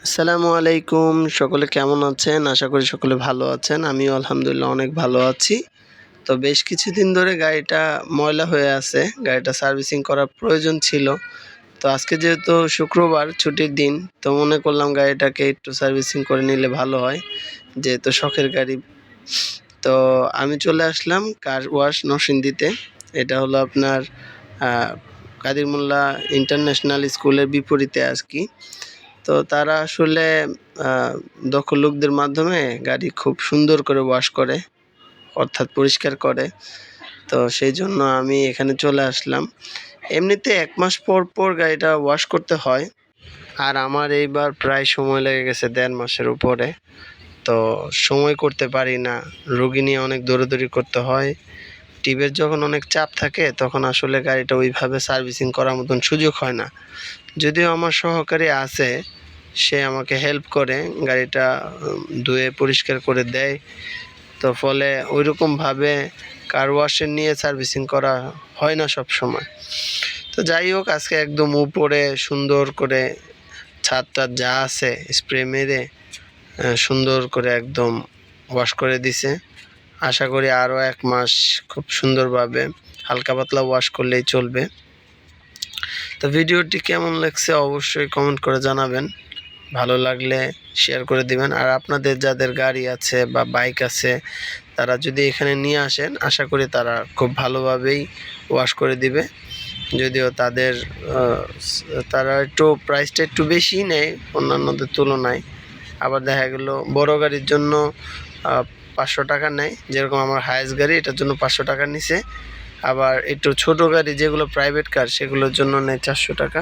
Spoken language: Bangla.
আসসালামু আলাইকুম। সকলে কেমন আছেন? আশা করি সকলে ভালো আছেন। আমিও আলহামদুলিল্লাহ অনেক ভালো আছি। তো বেশ কিছুদিন ধরে গাড়িটা ময়লা হয়ে আছে। গাড়িটা সার্ভিসিং করার প্রয়োজন ছিল। তো আজকে যেহেতু শুক্রবার ছুটির দিন, তো মনে করলাম গাড়িটাকে একটু সার্ভিসিং করে নিলে ভালো হয়। যেহেতু শখের গাড়ি। তো আমি চলে আসলাম কার ওয়াশ নরসিংদীতে। এটা হলো আপনার আ কাদির মোল্লা ইন্টারন্যাশনাল স্কুলের বিপরীতে আরকি। তো তারা আসলে আ দক্ষ লোকদের মাধ্যমে গাড়ি খুব সুন্দর করে ওয়াশ করে, অর্থাৎ পরিষ্কার করে। তো সেইজন্য আমি এখানে চলে আসলাম। এমনিতে ১ মাস পর, পর গাড়িটা ওয়াশ করতে হয়। আর আমার এইবার প্রায় সময় লেগে গেছে ১.৫ মাসের উপরে। তো সময় করতে পারি না। রোগী নিয়ে অনেক দৌড়াদৌড়ি করতে হয়। টিপের যখন অনেক চাপ থাকে তখন আসলে গাড়িটা ওইভাবে সার্ভিসিং করার মতন সুযোগ হয় না। যদিও আমার সহকারী আছে, সে আমাকে হেল্প করে, গাড়িটা ধুয়ে পরিষ্কার করে দেয়। তো ফলে ওইরকমভাবে কার ওয়াশে নিয়ে সার্ভিসিং করা হয় না সবসময়। তো যাই হোক, আজকে একদম উপরে সুন্দর করে ছাদ-টাদ যা আছে স্প্রে মেরে সুন্দর করে একদম ওয়াশ করে দিছে। আশা করি আরও ১ মাস খুব সুন্দরভাবে হালকা পাতলা ওয়াশ করলেই চলবে। তো ভিডিওটি কেমন লাগছে অবশ্যই কমেন্ট করে জানাবেন। ভালো লাগলে শেয়ার করে দিবেন। আর আপনাদের যাদের গাড়ি আছে বা বাইক আছে, তারা যদি এখানে নিয়ে আসেন, আশা করি তারা খুব ভালোভাবেই ওয়াশ করে দিবে। যদিও তারা একটু প্রাইসটা একটু বেশিই নেয় অন্যান্যদের তুলনায়। আবার দেখা গেল বড় গাড়ির জন্য ৫০০ টাকা নেয়। যেরকম আমার হায়েস্ট গাড়ি, এটার জন্য ৫০০ টাকা নিছে। আবার একটু ছোট গাড়ি যেগুলো প্রাইভেট কার, সেগুলোর জন্য নেয় ৪০০ টাকা।